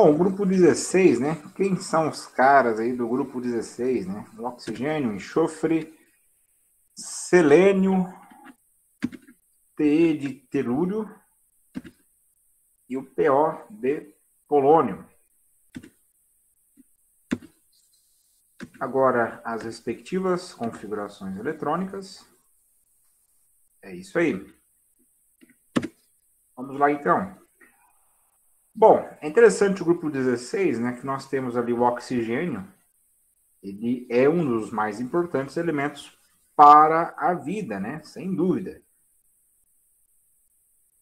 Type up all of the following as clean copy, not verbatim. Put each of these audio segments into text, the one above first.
Bom, o grupo 16, né? Quem são os caras aí do grupo 16, né? O oxigênio, enxofre, selênio, Te de telúrio e o PO de polônio. Agora, as respectivas configurações eletrônicas. É isso aí. Vamos lá, então. Bom, é interessante o grupo 16, né, que nós temos ali o oxigênio. Ele é um dos mais importantes elementos para a vida, né? Sem dúvida.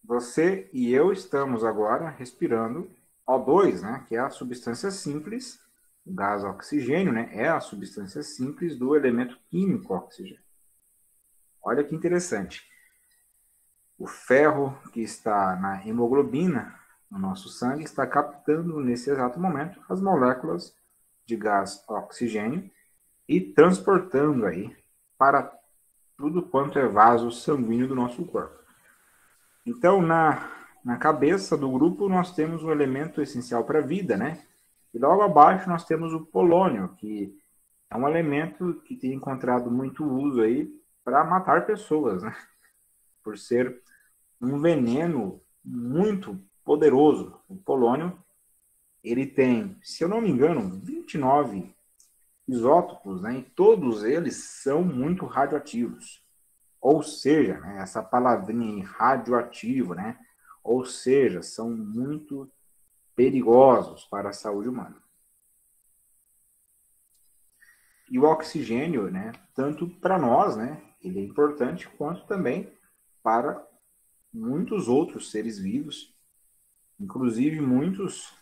Você e eu estamos agora respirando O2, né? Que é a substância simples, o gás oxigênio, né? É a substância simples do elemento químico oxigênio. Olha que interessante. O ferro que está na hemoglobina, no nosso sangue, está captando nesse exato momento as moléculas de gás oxigênio e transportando aí para tudo quanto é vaso sanguíneo do nosso corpo. Então, na cabeça do grupo, nós temos um elemento essencial para a vida, né? E logo abaixo nós temos o polônio, que é um elemento que tem encontrado muito uso aí para matar pessoas, né? Por ser um veneno muito poderoso. O polônio, ele tem, se eu não me engano, 29 isótopos, né? E todos eles são muito radioativos. Ou seja, né, essa palavrinha radioativo, né? Ou seja, são muito perigosos para a saúde humana. E o oxigênio, né, tanto para nós, né, ele é importante, quanto também para muitos outros seres vivos, inclusive muitos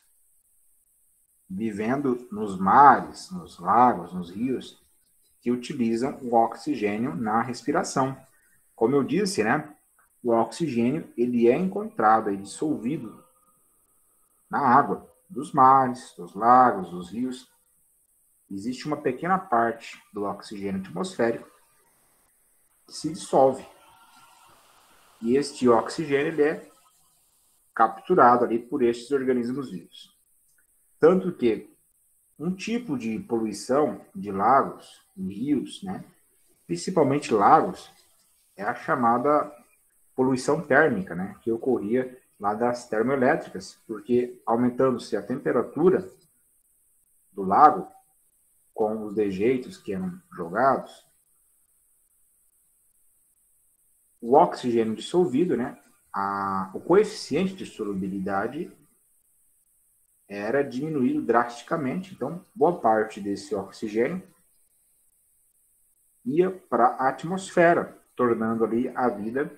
vivendo nos mares, nos lagos, nos rios, que utilizam o oxigênio na respiração. Como eu disse, né, o oxigênio ele é encontrado e dissolvido na água dos mares, dos lagos, dos rios. Existe uma pequena parte do oxigênio atmosférico que se dissolve. E este oxigênio ele é capturado ali por estes organismos vivos. Tanto que um tipo de poluição de lagos e rios, né, principalmente lagos, é a chamada poluição térmica, né, que ocorria lá das termoelétricas, porque aumentando-se a temperatura do lago com os dejeitos que eram jogados, o oxigênio dissolvido, né, o coeficiente de solubilidade era diminuído drasticamente, então boa parte desse oxigênio ia para a atmosfera, tornando ali a vida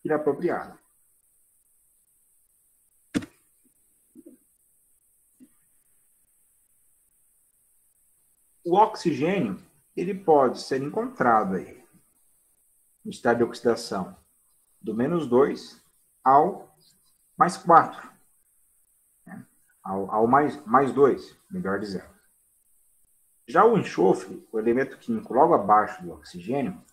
inapropriada. O oxigênio ele pode ser encontrado aí no estado de oxidação do -2 ao +4, né? ao mais 2, melhor dizendo. Já o enxofre, o elemento químico logo abaixo do oxigênio,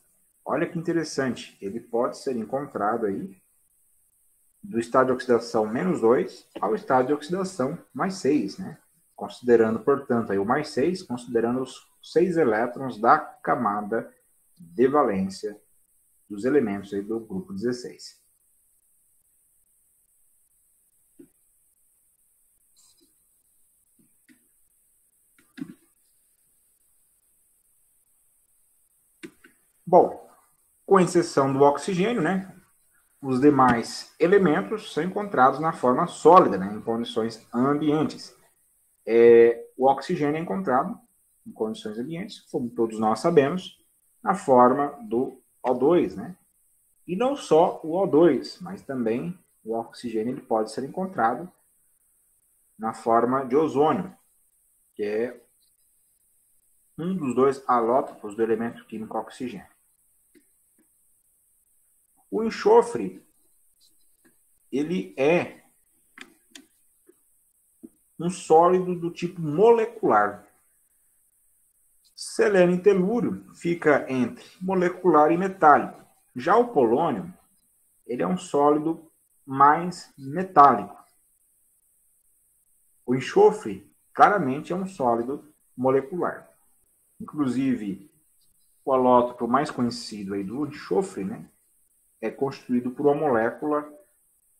olha que interessante, ele pode ser encontrado aí do estado de oxidação -2 ao estado de oxidação +6, né? Considerando, portanto, aí o +6, considerando os 6 elétrons da camada de valência dos elementos aí do grupo 16. Bom, com exceção do oxigênio, né? Os demais elementos são encontrados na forma sólida, né, em condições ambientes. O oxigênio é encontrado em condições ambientes, como todos nós sabemos, na forma do O2, né? E não só o O2, mas também o oxigênio ele pode ser encontrado na forma de ozônio, que é um dos dois alótopos do elemento químico oxigênio. O enxofre, ele é um sólido do tipo molecular. Selênio e telúrio fica entre molecular e metálico. Já o polônio, ele é um sólido mais metálico. O enxofre, claramente, é um sólido molecular. Inclusive, o alótropo mais conhecido aí do enxofre, né, é constituído por uma molécula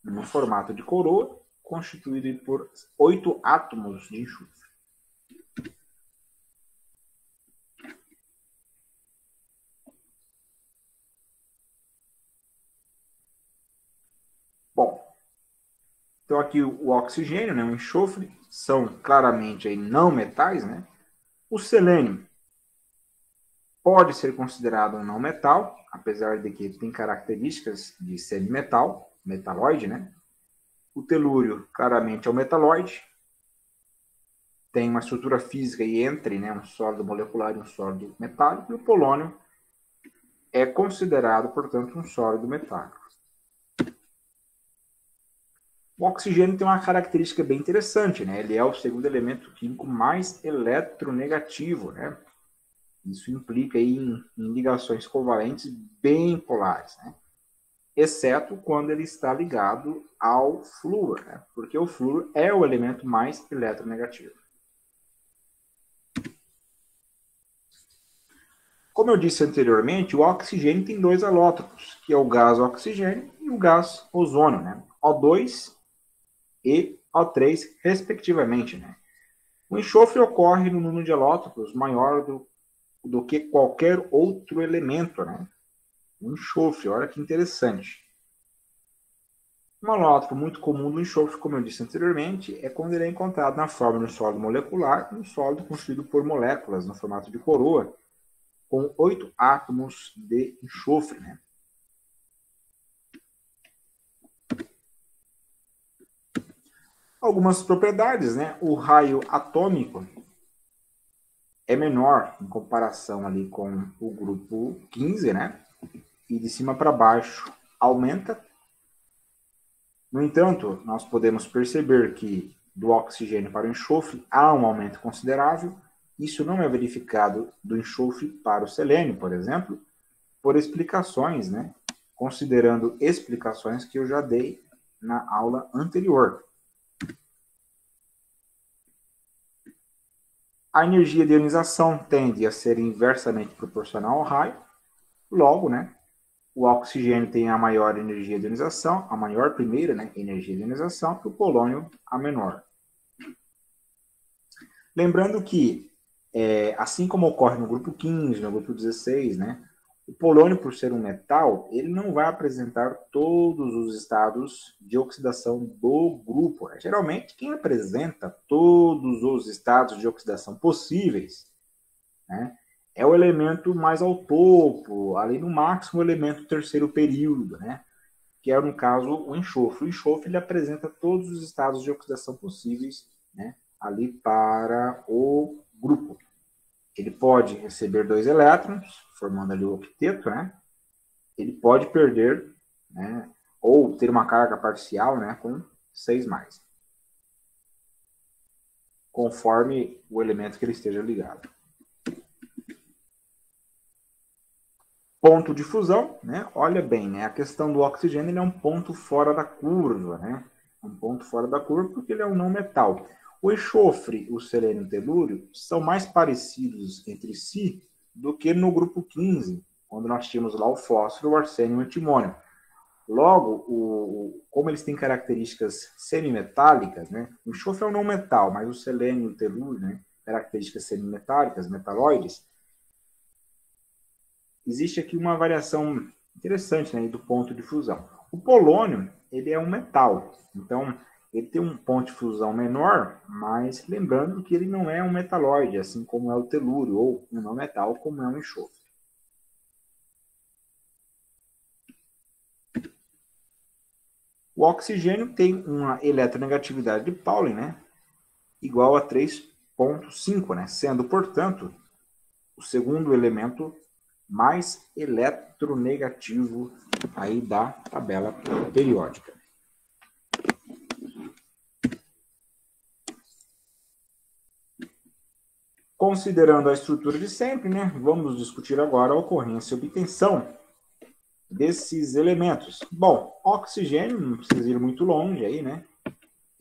no formato de coroa, constituída por 8 átomos de enxofre. Bom, então aqui o oxigênio, né, o enxofre, são claramente aí não metais, né? O selênio pode ser considerado um não metal, apesar de que tem características de semimetal, metalóide, né? O telúrio claramente é um metalóide, tem uma estrutura física aí entre, né, um sólido molecular e um sólido metálico, e o polônio é considerado, portanto, um sólido metálico. O oxigênio tem uma característica bem interessante, né? Ele é o segundo elemento químico mais eletronegativo, né? Isso implica aí em ligações covalentes bem polares, né? Exceto quando ele está ligado ao flúor, né? Porque o flúor é o elemento mais eletronegativo. Como eu disse anteriormente, o oxigênio tem dois alótropos, que é o gás oxigênio e o gás ozônio, né? O2 e O3, respectivamente, né? O enxofre ocorre no número de alótropos maior do que qualquer outro elemento, né? O enxofre, olha que interessante. Um alótropo muito comum do enxofre, como eu disse anteriormente, é quando ele é encontrado na forma de um sólido molecular, um sólido constituído por moléculas no formato de coroa, com 8 átomos de enxofre, né? Algumas propriedades, né? O raio atômico é menor em comparação ali com o grupo 15, né? E de cima para baixo aumenta. No entanto, nós podemos perceber que do oxigênio para o enxofre há um aumento considerável. Isso não é verificado do enxofre para o selênio, por exemplo, por explicações, né? Considerando explicações que eu já dei na aula anterior. A energia de ionização tende a ser inversamente proporcional ao raio. Logo, né, o oxigênio tem a maior energia de ionização, a maior primeira, né, energia de ionização, e o polônio a menor. Lembrando que, assim como ocorre no grupo 15, no grupo 16, né, o polônio, por ser um metal, ele não vai apresentar todos os estados de oxidação do grupo, né? Geralmente, quem apresenta todos os estados de oxidação possíveis, né, é o elemento mais ao topo, ali no máximo o elemento terceiro período, né, que é, no caso, o enxofre. O enxofre ele apresenta todos os estados de oxidação possíveis, né, ali para o grupo. Ele pode receber 2 elétrons, formando ali o octeto, né? Ele pode perder, né, ou ter uma carga parcial, né, com 6 mais, conforme o elemento que ele esteja ligado. Ponto de fusão, né? Olha bem, né? A questão do oxigênio ele é um ponto fora da curva, né? Um ponto fora da curva porque ele é um não metal. O enxofre, o selênio e o telúrio são mais parecidos entre si do que no grupo 15, quando nós tínhamos lá o fósforo, o arsênio e o antimônio. Logo, como eles têm características semimetálicas, né? O enxofre é um não metal, mas o selênio e o telúrio, né, características semimetálicas, metaloides, existe aqui uma variação interessante, né, do ponto de fusão. O polônio, ele é um metal, então ele tem um ponto de fusão menor, mas lembrando que ele não é um metalóide, assim como é o telúrio, ou um não metal, como é o enxofre. O oxigênio tem uma eletronegatividade de Pauling, né, igual a 3,5, né, sendo, portanto, o segundo elemento mais eletronegativo aí da tabela periódica. Considerando a estrutura de sempre, né, vamos discutir agora a ocorrência e obtenção desses elementos. Bom, oxigênio, não precisa ir muito longe aí, né?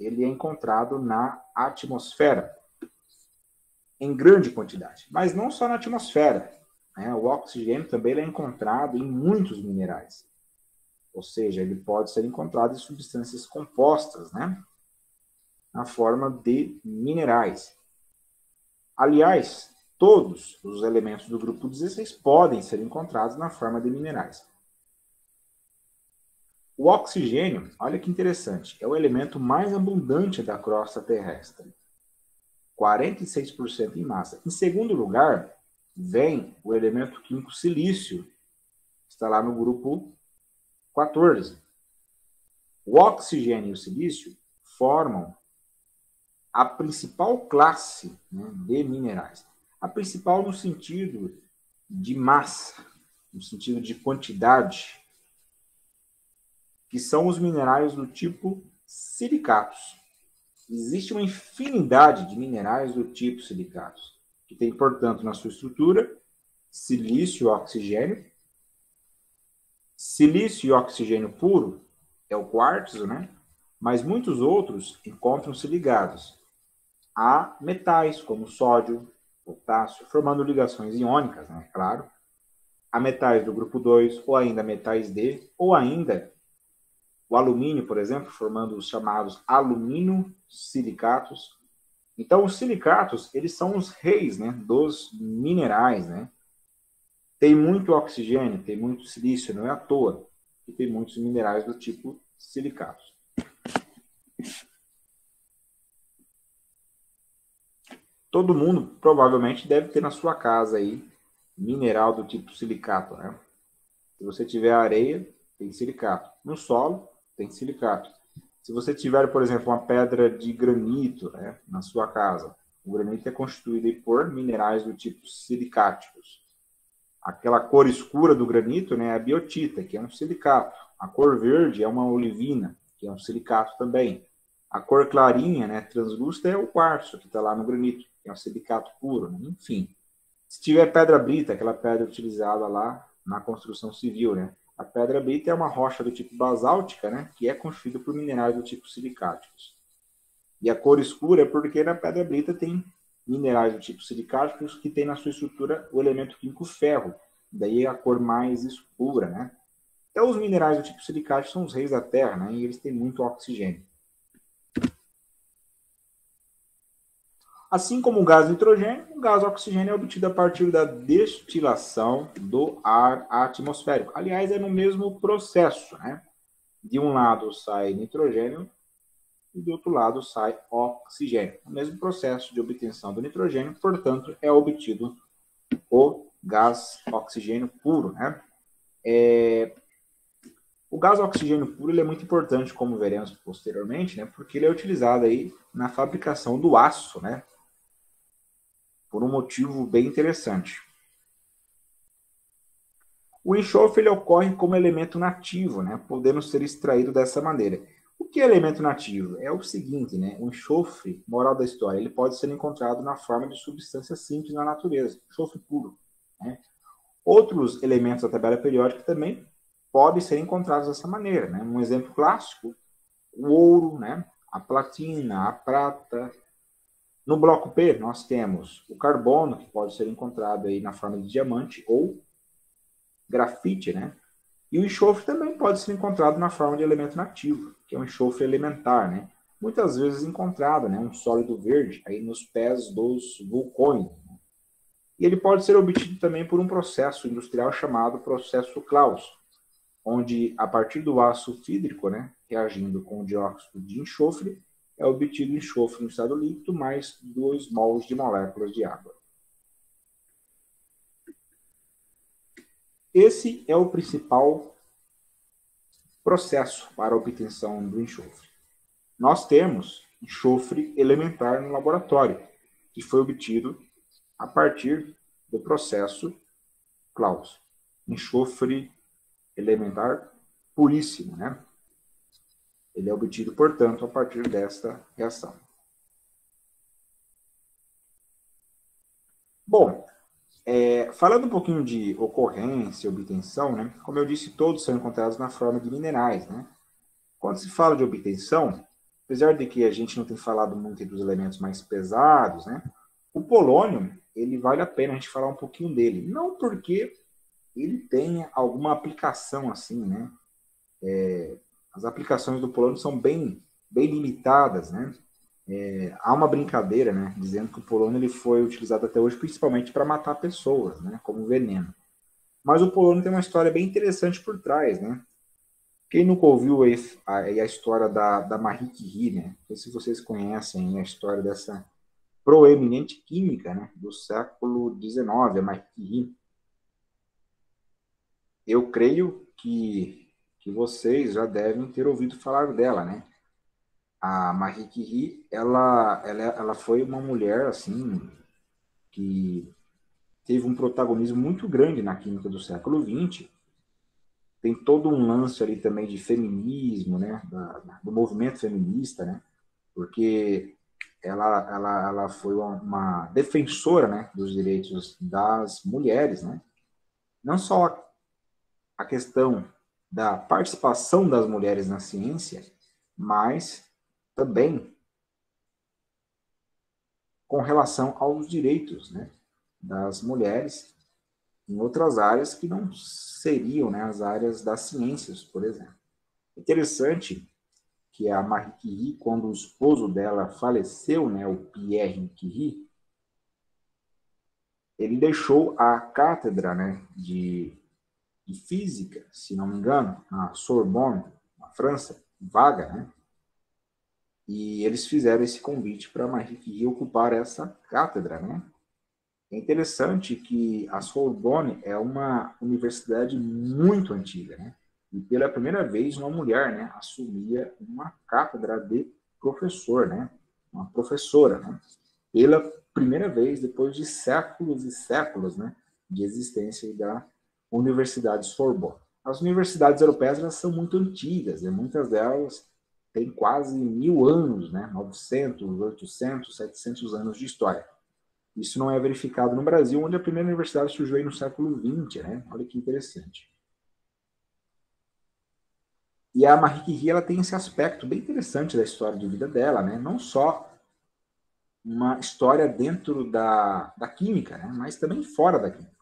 ele é encontrado na atmosfera, em grande quantidade, mas não só na atmosfera, né? O oxigênio também ele é encontrado em muitos minerais, ou seja, ele pode ser encontrado em substâncias compostas, né? Na forma de minerais. Aliás, todos os elementos do grupo 16 podem ser encontrados na forma de minerais. O oxigênio, olha que interessante, é o elemento mais abundante da crosta terrestre. 46% em massa. Em segundo lugar, vem o elemento químico silício, que está lá no grupo 14. O oxigênio e o silício formam a principal classe, né, de minerais. A principal no sentido de massa, no sentido de quantidade, que são os minerais do tipo silicatos. Existe uma infinidade de minerais do tipo silicatos, que tem, portanto, na sua estrutura, silício e oxigênio. Silício e oxigênio puro é o quartzo, né? Mas muitos outros encontram-se ligados a metais, como sódio, potássio, formando ligações iônicas, né? Claro. A metais do grupo 2, ou ainda metais D, ou ainda o alumínio, por exemplo, formando os chamados aluminosilicatos. Então, os silicatos, eles são os reis, né, dos minerais, né? Tem muito oxigênio, tem muito silício, não é à toa que tem muitos minerais do tipo silicatos. Todo mundo provavelmente deve ter na sua casa aí mineral do tipo silicato, né? Se você tiver areia, tem silicato. No solo, tem silicato. Se você tiver, por exemplo, uma pedra de granito, né, na sua casa, o granito é constituído por minerais do tipo silicáticos. Aquela cor escura do granito, né, é a biotita, que é um silicato. A cor verde é uma olivina, que é um silicato também. A cor clarinha, né, translúcida, é o quartzo, que está lá no granito, que é um silicato puro. Né? Enfim, se tiver pedra brita, aquela pedra utilizada lá na construção civil, né? A pedra brita é uma rocha do tipo basáltica, né? Que é constituída por minerais do tipo silicáticos. E a cor escura é porque na pedra brita tem minerais do tipo silicáticos que tem na sua estrutura o elemento químico ferro. Daí a cor mais escura, né? Então os minerais do tipo silicático são os reis da Terra, né? E eles têm muito oxigênio. Assim como o gás nitrogênio, o gás oxigênio é obtido a partir da destilação do ar atmosférico. Aliás, é no mesmo processo, né? De um lado sai nitrogênio e do outro lado sai oxigênio. O mesmo processo de obtenção do nitrogênio, portanto, é obtido o gás oxigênio puro, né? O gás oxigênio puro ele é muito importante, como veremos posteriormente, né? Porque ele é utilizado aí na fabricação do aço, né? Por um motivo bem interessante. O enxofre ele ocorre como elemento nativo, né, podendo ser extraído dessa maneira. O que é elemento nativo? É o seguinte, né, o enxofre, moral da história, ele pode ser encontrado na forma de substância simples na natureza, enxofre puro. Né? Outros elementos da tabela periódica também podem ser encontrados dessa maneira. Né? Um exemplo clássico, o ouro, né, a platina, a prata. No bloco P, nós temos o carbono, que pode ser encontrado aí na forma de diamante, ou grafite, né? E o enxofre também pode ser encontrado na forma de elemento nativo, que é um enxofre elementar, né? Muitas vezes encontrado, né? Um sólido verde aí nos pés dos vulcões. Né? E ele pode ser obtido também por um processo industrial chamado processo Claus, onde, a partir do aço fídrico, né, reagindo com o dióxido de enxofre, é obtido enxofre no estado líquido mais 2 mols de moléculas de água. Esse é o principal processo para a obtenção do enxofre. Nós temos enxofre elementar no laboratório, que foi obtido a partir do processo Claus. Enxofre elementar puríssimo, né? Ele é obtido, portanto, a partir desta reação. Bom, falando um pouquinho de ocorrência e obtenção, né? Como eu disse, todos são encontrados na forma de minerais, né? Quando se fala de obtenção, o apesar de que a gente não tem falado muito dos elementos mais pesados, né? O polônio, ele vale a pena a gente falar um pouquinho dele. Não porque ele tenha alguma aplicação assim, né? As aplicações do polônio são bem limitadas, né? Há uma brincadeira, né? Dizendo que o polônio ele foi utilizado até hoje principalmente para matar pessoas, né? Como veneno. Mas o polônio tem uma história bem interessante por trás, né? Quem nunca ouviu a história da Marie Curie, né? Não sei se vocês conhecem a história dessa proeminente química, né? Do século XIX, a Marie Curie. Eu creio que vocês já devem ter ouvido falar dela, né? A Marie Curie, ela foi uma mulher, assim, que teve um protagonismo muito grande na química do século XX. Tem todo um lance ali também de feminismo, né? Do movimento feminista, né? Porque ela foi uma defensora, né? Dos direitos das mulheres, né? Não só a questão da participação das mulheres na ciência, mas também com relação aos direitos, né, das mulheres em outras áreas que não seriam, né, as áreas das ciências, por exemplo. Interessante que a Marie Curie, quando o esposo dela faleceu, né, o Pierre Curie, ele deixou a cátedra, né, de física, se não me engano, na Sorbonne, na França, vaga, né? E eles fizeram esse convite para Marie Curie ocupar essa cátedra, né? É interessante que a Sorbonne é uma universidade muito antiga, né? E pela primeira vez uma mulher, né, assumia uma cátedra de professor, né? Uma professora, né? Pela primeira vez depois de séculos e séculos, né, de existência da Universidade Sorbonne. As universidades europeias elas são muito antigas, né? Muitas delas têm quase 1000 anos, né? 900, 800, 700 anos de história. Isso não é verificado no Brasil, onde a primeira universidade surgiu aí no século XX, né? Olha que interessante. E a Marie Curie ela tem esse aspecto bem interessante da história de vida dela, né? Não só uma história dentro da química, né? Mas também fora da química.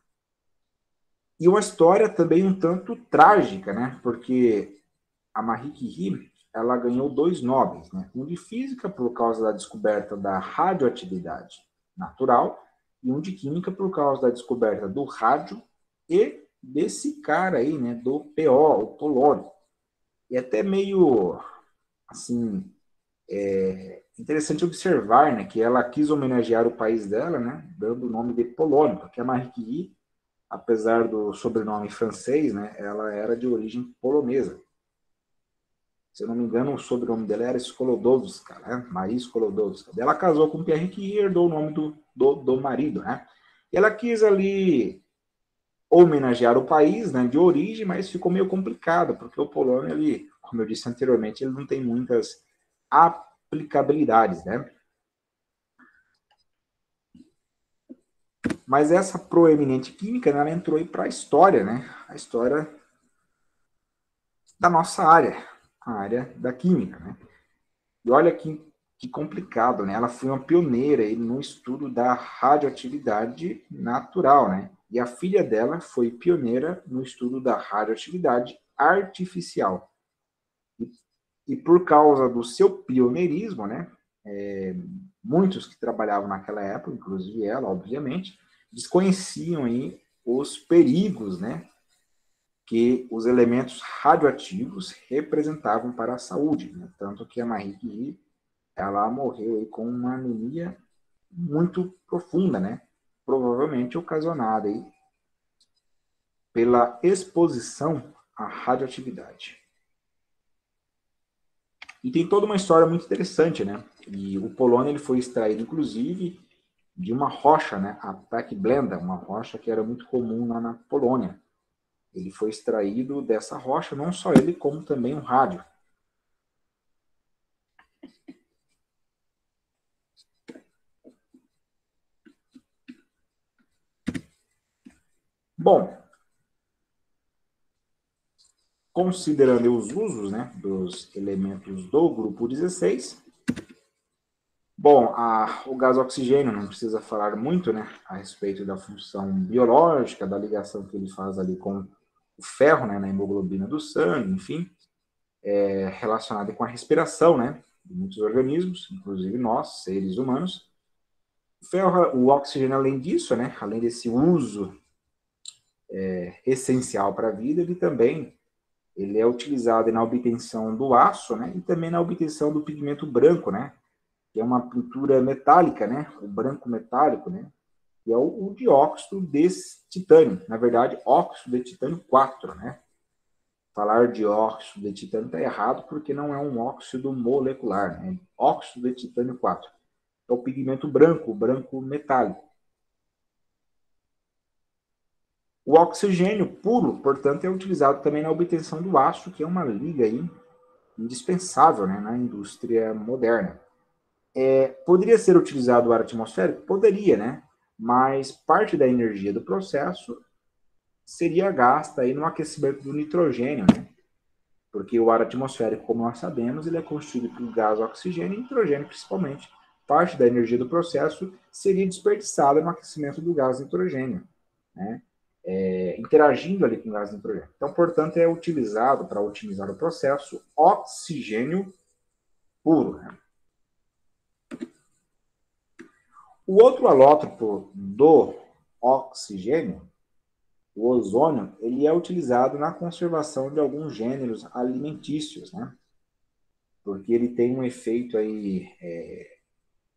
E uma história também um tanto trágica, né? Porque a Marie Curie ela ganhou 2 Nobels, né? Um de física por causa da descoberta da radioatividade natural e um de química por causa da descoberta do rádio e desse cara aí, né? Do PO, o polônio. E até meio assim interessante observar, né? Que ela quis homenagear o país dela, né? Dando o nome de Polônia, porque a Marie Curie, apesar do sobrenome francês, né? Ela era de origem polonesa. Se eu não me engano, o sobrenome dela era Skolodowska, né? Maria Skolodowska. Ela casou com Pierre Curie e herdou o nome do marido, né? E ela quis ali homenagear o país, né, de origem, mas ficou meio complicado, porque o polônio, ele, como eu disse anteriormente, ele não tem muitas aplicabilidades, né? Mas essa proeminente química, né, ela entrou para a história, né? A história da nossa área, a área da química, né? E olha que complicado, né? Ela foi uma pioneira aí no estudo da radioatividade natural, né? E a filha dela foi pioneira no estudo da radioatividade artificial. E por causa do seu pioneirismo, né? Muitos que trabalhavam naquela época, inclusive ela, obviamente, desconheciam aí os perigos, né? Que os elementos radioativos representavam para a saúde, né? Tanto que a Marie Curie ela morreu aí com uma anemia muito profunda, né? Provavelmente ocasionada aí pela exposição à radioatividade. E tem toda uma história muito interessante, né? E o polônio ele foi extraído, inclusive, de uma rocha, né? A Pechblenda, uma rocha que era muito comum lá na Polônia. Ele foi extraído dessa rocha, não só ele, como também um rádio. Bom, considerando os usos, né, dos elementos do grupo 16, Bom, o gás oxigênio não precisa falar muito, né, a respeito da função biológica, da ligação que ele faz ali com o ferro, né, na hemoglobina do sangue, enfim, relacionado com a respiração, né, de muitos organismos, inclusive nós, seres humanos. O ferro, o oxigênio, além disso, né, além desse uso essencial para a vida, ele é utilizado na obtenção do aço, né, e também na obtenção do pigmento branco, né, que é uma pintura metálica, né, o branco metálico, né, que é o dióxido de titânio, na verdade, óxido de titânio 4, né. Falar de óxido de titânio está errado porque não é um óxido molecular, né, óxido de titânio 4. É o pigmento branco, o branco metálico. O oxigênio puro, portanto, é utilizado também na obtenção do aço, que é uma liga aí indispensável, né, na indústria moderna. Poderia ser utilizado o ar atmosférico? Poderia, né? Mas parte da energia do processo seria gasta aí no aquecimento do nitrogênio, né? Porque o ar atmosférico, como nós sabemos, ele é constituído por gás, oxigênio e nitrogênio, principalmente. Parte da energia do processo seria desperdiçada no aquecimento do gás nitrogênio, né? Interagindo ali com o gás nitrogênio. Então, portanto, é utilizado para otimizar o processo oxigênio puro, né? O outro alótropo do oxigênio, o ozônio, ele é utilizado na conservação de alguns gêneros alimentícios, né? Porque ele tem um efeito aí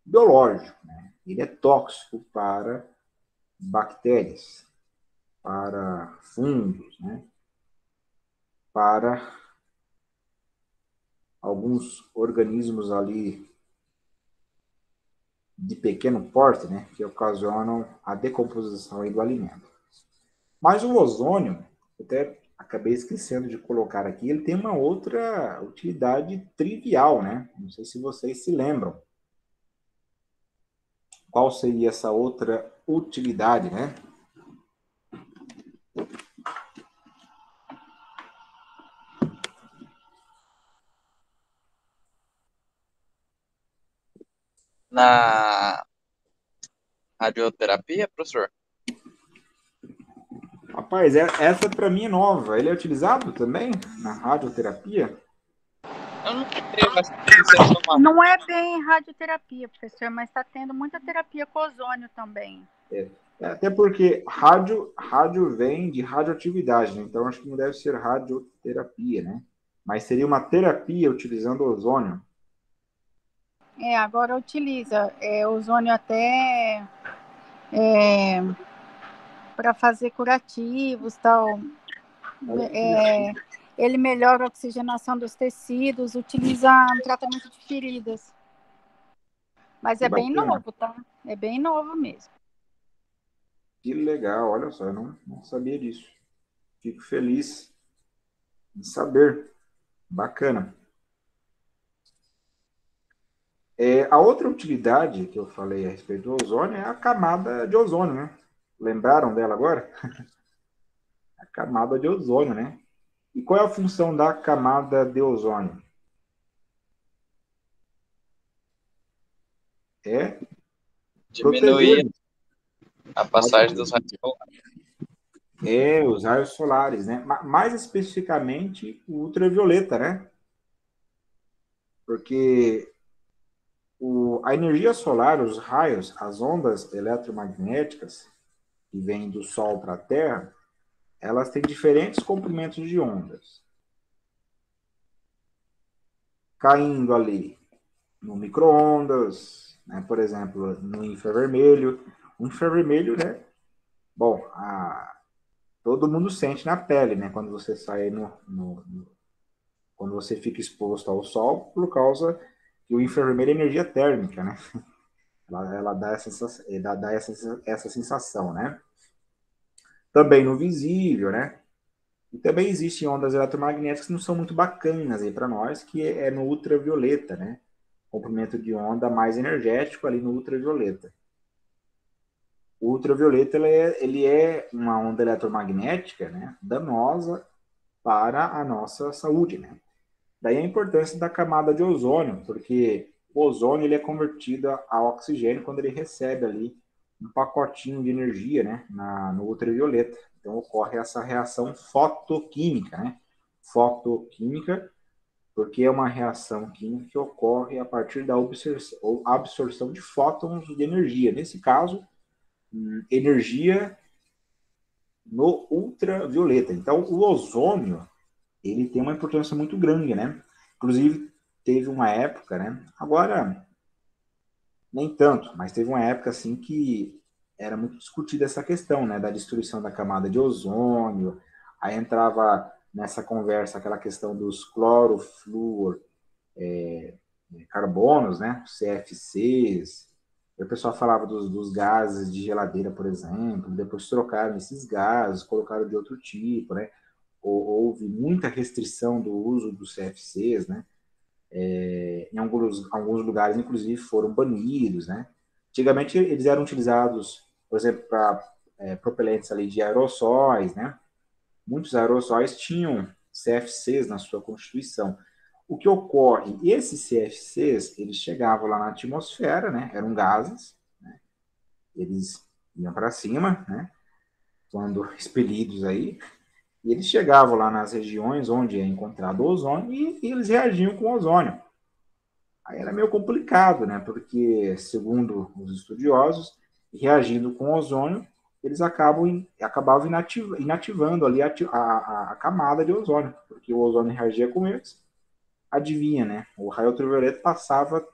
biológico, né? Ele é tóxico para bactérias, para fungos, né? Para alguns organismos ali de pequeno porte, né? Que ocasionam a decomposição do alimento. Mas o ozônio, até acabei esquecendo de colocar aqui, ele tem uma outra utilidade trivial, né? Não sei se vocês se lembram. Qual seria essa outra utilidade, né? Na radioterapia, professor? Rapaz, essa para mim é nova. Ele é utilizado também na radioterapia? Eu não sei, mas se é uma... Não é bem radioterapia, professor, mas está tendo muita terapia com ozônio também. Até porque rádio vem de radioatividade, né? Então acho que não deve ser radioterapia, né? Mas seria uma terapia utilizando ozônio. Agora utiliza ozônio até para fazer curativos, tal. Ele melhora a oxigenação dos tecidos, utiliza no tratamento de feridas. Mas é bem novo, tá? É bem novo mesmo. Que legal, olha só, eu não sabia disso. Fico feliz em saber. Bacana. A outra utilidade que eu falei a respeito do ozônio é a camada de ozônio, né? Lembraram dela agora? A camada de ozônio, né? E qual é a função da camada de ozônio? É diminuir proteger a passagem dos raios solares. os raios solares, né? Mais especificamente o ultravioleta, né? Porque a energia solar, os raios, as ondas eletromagnéticas que vêm do Sol para a Terra, elas têm diferentes comprimentos de ondas. Caindo ali no micro-ondas, né? Por exemplo, no infravermelho. O infravermelho, né? Bom, todo mundo sente na pele, né? Quando você sai quando você fica exposto ao sol, por causa que o infravermelho é energia térmica, né? Ela dá essa sensação, né? Também no visível, né? E também existem ondas eletromagnéticas que não são muito bacanas aí para nós, que é no ultravioleta, né? Comprimento de onda mais energético ali no ultravioleta. O ultravioleta ele é uma onda eletromagnética, né? Danosa para a nossa saúde, né? Daí a importância da camada de ozônio, porque o ozônio ele é convertido a oxigênio quando ele recebe ali um pacotinho de energia, né, no ultravioleta. Então ocorre essa reação fotoquímica, né? Fotoquímica, porque é uma reação química que ocorre a partir da absorção de fótons de energia. Nesse caso, energia no ultravioleta. Então, o ozônio, ele tem uma importância muito grande, né? Inclusive, teve uma época, né? Agora, nem tanto, mas teve uma época, assim, que era muito discutida essa questão, né? Da destruição da camada de ozônio. Aí entrava nessa conversa aquela questão dos clorofluor, carbonos, né? CFCs. E o pessoal falava dos gases de geladeira, por exemplo. Depois trocaram esses gases, colocaram de outro tipo, né? Houve muita restrição do uso dos CFCs, né? Em alguns lugares, inclusive, foram banidos, né? Antigamente, eles eram utilizados, por exemplo, para propelentes ali de aerossóis, né? Muitos aerossóis tinham CFCs na sua constituição. O que ocorre? Esses CFCs, eles chegavam lá na atmosfera, né? Eram gases, né? Eles iam para cima, né? Quando expelidos aí, e eles chegavam lá nas regiões onde é encontrado o ozônio e eles reagiam com o ozônio. Aí era meio complicado, né? Porque, segundo os estudiosos, reagindo com o ozônio, eles acabavam inativando ali a camada de ozônio, porque o ozônio reagia com eles. Adivinha, né? O raio ultravioleta passava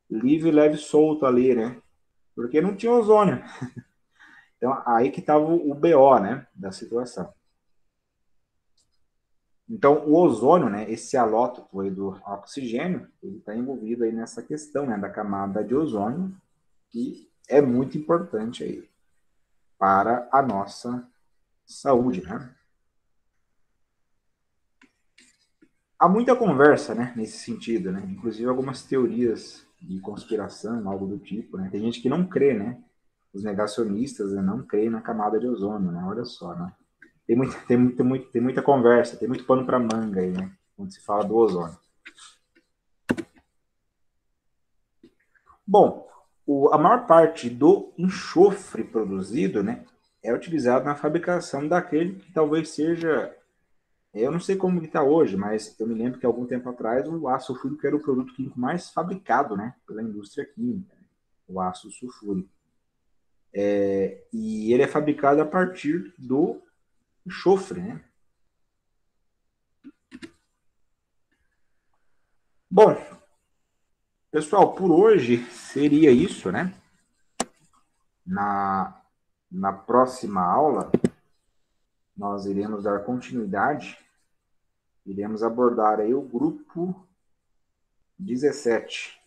livre, leve, solto ali, né? Porque não tinha ozônio. Então, aí que estava o BO, né? Da situação. Então, o ozônio, né? Esse alótopo aí do oxigênio, ele está envolvido aí nessa questão, né? Da camada de ozônio, que é muito importante aí para a nossa saúde, né? Há muita conversa, né, nesse sentido, né? Inclusive algumas teorias de conspiração, algo do tipo, né? Tem gente que não crê, né? Os negacionistas, né, não creem na camada de ozônio, né? Olha só, né? Tem muita conversa, tem muito pano para manga aí, né? Quando se fala do ozônio. Bom, a maior parte do enxofre produzido, né, é utilizado na fabricação daquele que talvez seja. Eu não sei como está hoje, mas eu me lembro que algum tempo atrás o aço sulfúrico era o produto químico mais fabricado, né, pela indústria química, né, o aço sulfúrico. E ele é fabricado a partir do enxofre, né? Bom, pessoal, por hoje seria isso, né? Na próxima aula, nós iremos dar continuidade, iremos abordar aí o grupo 17.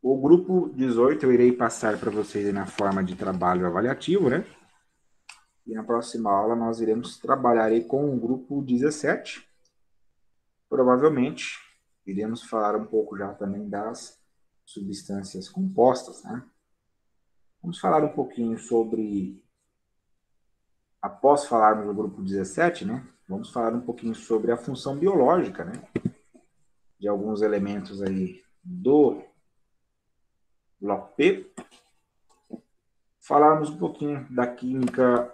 O grupo 18 eu irei passar para vocês na forma de trabalho avaliativo, né? E na próxima aula nós iremos trabalhar aí com o grupo 17. Provavelmente iremos falar um pouco já também das substâncias compostas, né? Vamos falar um pouquinho sobre, após falarmos do grupo 17, né? Vamos falar um pouquinho sobre a função biológica, né? De alguns elementos aí do bloco P. Falarmos um pouquinho da química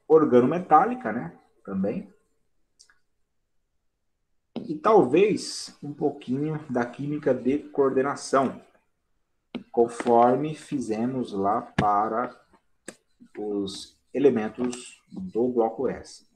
organometálica, né? Também. E talvez um pouquinho da química de coordenação, conforme fizemos lá para os elementos do bloco S.